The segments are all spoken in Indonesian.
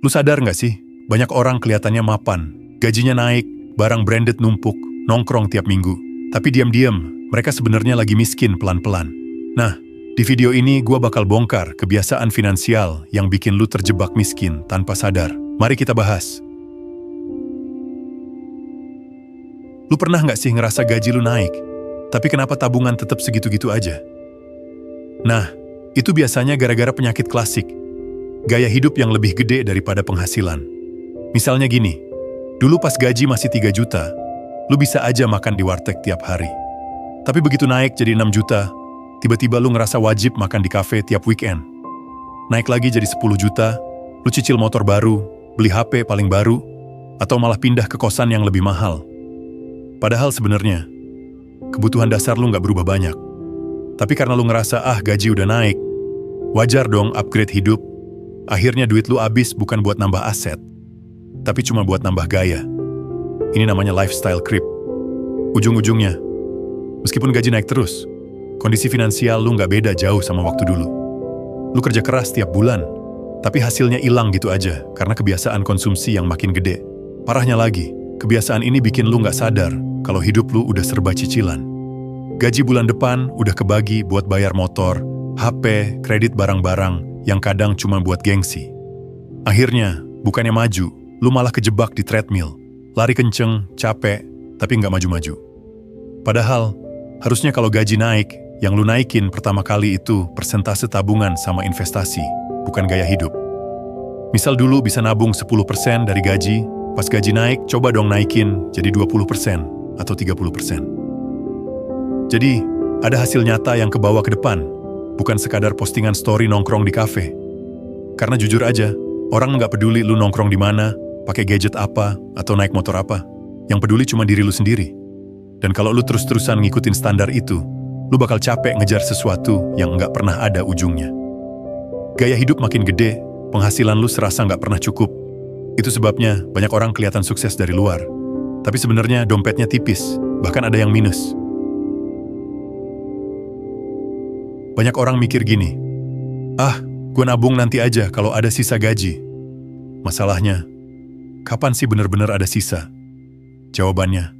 Lu sadar nggak sih? Banyak orang kelihatannya mapan, gajinya naik, barang branded numpuk, nongkrong tiap minggu. Tapi diam-diam, mereka sebenarnya lagi miskin pelan-pelan. Nah, di video ini gua bakal bongkar kebiasaan finansial yang bikin lu terjebak miskin tanpa sadar. Mari kita bahas. Lu pernah nggak sih ngerasa gaji lu naik, tapi kenapa tabungan tetap segitu-gitu aja? Nah, itu biasanya gara-gara penyakit klasik. Gaya hidup yang lebih gede daripada penghasilan. Misalnya gini, dulu pas gaji masih 3 juta, lu bisa aja makan di warteg tiap hari. Tapi begitu naik jadi 6 juta, tiba-tiba lu ngerasa wajib makan di kafe tiap weekend. Naik lagi jadi 10 juta, lu cicil motor baru, beli HP paling baru, atau malah pindah ke kosan yang lebih mahal. Padahal sebenarnya, kebutuhan dasar lu nggak berubah banyak. Tapi karena lu ngerasa, gaji udah naik, wajar dong upgrade hidup. Akhirnya duit lu habis bukan buat nambah aset, tapi cuma buat nambah gaya. Ini namanya lifestyle creep. Ujung-ujungnya, meskipun gaji naik terus, kondisi finansial lu nggak beda jauh sama waktu dulu. Lu kerja keras tiap bulan, tapi hasilnya hilang gitu aja karena kebiasaan konsumsi yang makin gede. Parahnya lagi, kebiasaan ini bikin lu nggak sadar kalau hidup lu udah serba cicilan. Gaji bulan depan udah kebagi buat bayar motor, HP, kredit barang-barang yang kadang cuma buat gengsi. Akhirnya, bukannya maju, lu malah kejebak di treadmill. Lari kenceng, capek, tapi nggak maju-maju. Padahal, harusnya kalau gaji naik, yang lu naikin pertama kali itu persentase tabungan sama investasi, bukan gaya hidup. Misal dulu bisa nabung 10% dari gaji, pas gaji naik, coba dong naikin jadi 20% atau 30%. Jadi, ada hasil nyata yang kebawa ke depan, bukan sekadar postingan story nongkrong di kafe. Karena jujur aja, orang nggak peduli lu nongkrong di mana, pakai gadget apa, atau naik motor apa. Yang peduli cuma diri lu sendiri. Dan kalau lu terus-terusan ngikutin standar itu, lu bakal capek ngejar sesuatu yang nggak pernah ada ujungnya. Gaya hidup makin gede, penghasilan lu serasa nggak pernah cukup. Itu sebabnya banyak orang kelihatan sukses dari luar. Tapi sebenarnya dompetnya tipis, bahkan ada yang minus. Banyak orang mikir gini, gue nabung nanti aja kalau ada sisa gaji. Masalahnya, kapan sih benar-benar ada sisa? Jawabannya,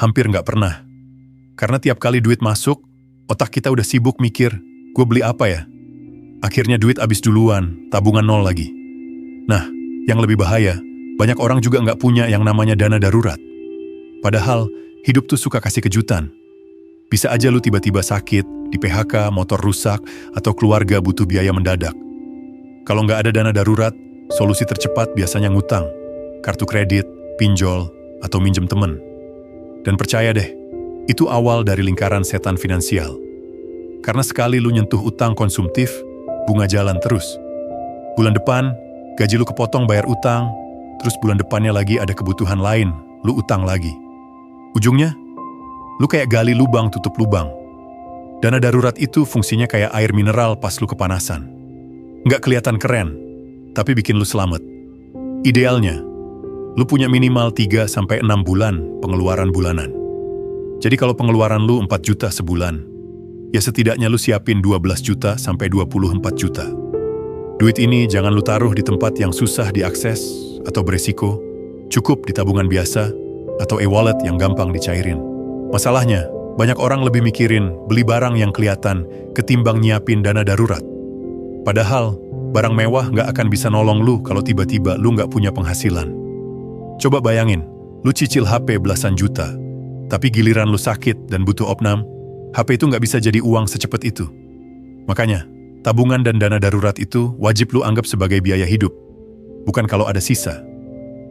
hampir nggak pernah. Karena tiap kali duit masuk, otak kita udah sibuk mikir, gue beli apa ya? Akhirnya duit habis duluan, tabungan nol lagi. Nah, yang lebih bahaya, banyak orang juga nggak punya yang namanya dana darurat. Padahal, hidup tuh suka kasih kejutan. Bisa aja lu tiba-tiba sakit, di PHK, motor rusak, atau keluarga butuh biaya mendadak. Kalau nggak ada dana darurat, solusi tercepat biasanya ngutang, kartu kredit, pinjol, atau minjem temen. Dan percaya deh, itu awal dari lingkaran setan finansial. Karena sekali lu nyentuh utang konsumtif, bunga jalan terus. Bulan depan, gaji lu kepotong bayar utang, terus bulan depannya lagi ada kebutuhan lain, lu utang lagi. Ujungnya, lu kayak gali lubang tutup lubang. Dana darurat itu fungsinya kayak air mineral pas lu kepanasan. Nggak kelihatan keren, tapi bikin lu selamat. Idealnya, lu punya minimal 3-6 bulan pengeluaran bulanan. Jadi kalau pengeluaran lu 4 juta sebulan, ya setidaknya lu siapin 12 juta sampai 24 juta. Duit ini jangan lu taruh di tempat yang susah diakses atau beresiko, cukup di tabungan biasa atau e-wallet yang gampang dicairin. Masalahnya, banyak orang lebih mikirin beli barang yang kelihatan ketimbang nyiapin dana darurat. Padahal, barang mewah nggak akan bisa nolong lu kalau tiba-tiba lu nggak punya penghasilan. Coba bayangin, lu cicil HP belasan juta, tapi giliran lu sakit dan butuh opnam, HP itu nggak bisa jadi uang secepat itu. Makanya, tabungan dan dana darurat itu wajib lu anggap sebagai biaya hidup, bukan kalau ada sisa.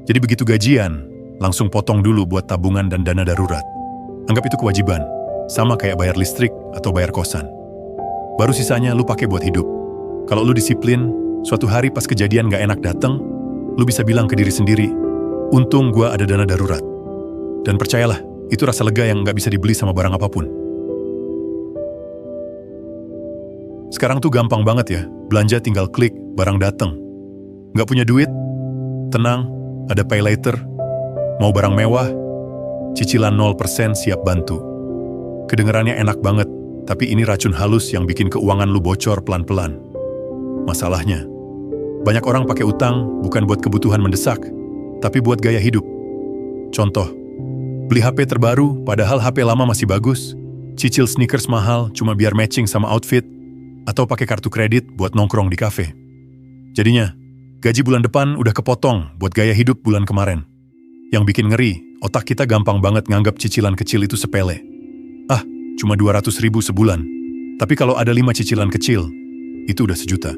Jadi begitu gajian, langsung potong dulu buat tabungan dan dana darurat. Anggap itu kewajiban, sama kayak bayar listrik atau bayar kosan. Baru sisanya lu pakai buat hidup. Kalau lu disiplin, suatu hari pas kejadian gak enak dateng, lu bisa bilang ke diri sendiri, untung gua ada dana darurat. Dan percayalah, itu rasa lega yang gak bisa dibeli sama barang apapun. Sekarang tuh gampang banget ya, belanja tinggal klik, barang dateng. Gak punya duit? Tenang, ada pay later. Mau barang mewah? Cicilan 0% siap bantu. Kedengerannya enak banget, tapi ini racun halus yang bikin keuangan lu bocor pelan-pelan. Masalahnya, Banyak orang pakai utang bukan buat kebutuhan mendesak, tapi buat gaya hidup. Contoh, beli HP terbaru padahal HP lama masih bagus, cicil sneakers mahal cuma biar matching sama outfit, atau pakai kartu kredit buat nongkrong di kafe. Jadinya, gaji bulan depan udah kepotong buat gaya hidup bulan kemarin. Yang bikin ngeri, otak kita gampang banget nganggap cicilan kecil itu sepele. Ah, cuma 200.000 sebulan. Tapi kalau ada 5 cicilan kecil, itu udah sejuta.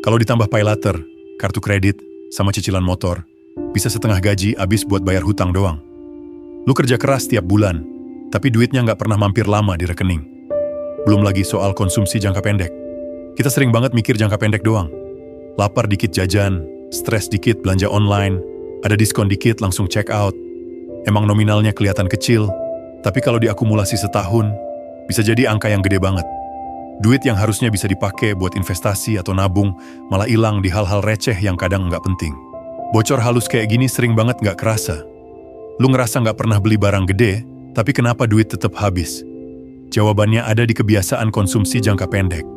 Kalau ditambah pay later, kartu kredit, sama cicilan motor, bisa setengah gaji habis buat bayar hutang doang. Lu kerja keras tiap bulan, tapi duitnya nggak pernah mampir lama di rekening. Belum lagi soal konsumsi jangka pendek. Kita sering banget mikir jangka pendek doang. Lapar dikit jajan, stres dikit belanja online, ada diskon dikit langsung check out. Emang nominalnya kelihatan kecil, tapi kalau diakumulasi setahun, bisa jadi angka yang gede banget. Duit yang harusnya bisa dipakai buat investasi atau nabung, malah hilang di hal-hal receh yang kadang nggak penting. Bocor halus kayak gini sering banget nggak kerasa. Lu ngerasa nggak pernah beli barang gede, tapi kenapa duit tetap habis? Jawabannya ada di kebiasaan konsumsi jangka pendek.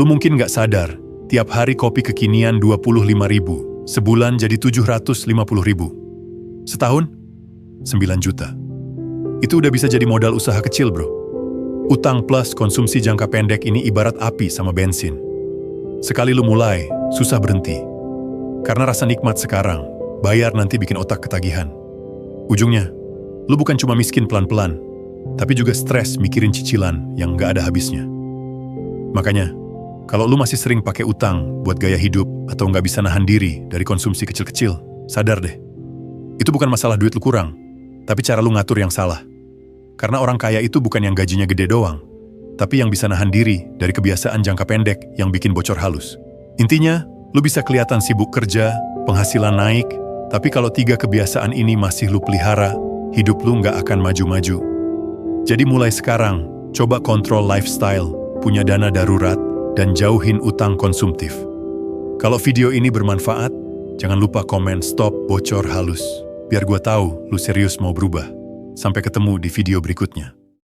Lu mungkin nggak sadar, tiap hari kopi kekinian 25.000, sebulan jadi 750.000. Setahun, 9 juta. Itu udah bisa jadi modal usaha kecil, bro. Utang plus konsumsi jangka pendek ini ibarat api sama bensin. Sekali lu mulai, susah berhenti. Karena rasa nikmat sekarang, bayar nanti bikin otak ketagihan. Ujungnya, lu bukan cuma miskin pelan-pelan, tapi juga stres mikirin cicilan yang nggak ada habisnya. Makanya, kalau lu masih sering pakai utang buat gaya hidup atau nggak bisa nahan diri dari konsumsi kecil-kecil, sadar deh. Itu bukan masalah duit lu kurang, tapi cara lu ngatur yang salah. Karena orang kaya itu bukan yang gajinya gede doang, tapi yang bisa nahan diri dari kebiasaan jangka pendek yang bikin bocor halus. Intinya, lu bisa kelihatan sibuk kerja, penghasilan naik, tapi kalau 3 kebiasaan ini masih lu pelihara, hidup lu nggak akan maju-maju. Jadi mulai sekarang, coba kontrol lifestyle, punya dana darurat, dan jauhin utang konsumtif. Kalau video ini bermanfaat, jangan lupa komen stop bocor halus, biar gua tahu lu serius mau berubah. Sampai ketemu di video berikutnya.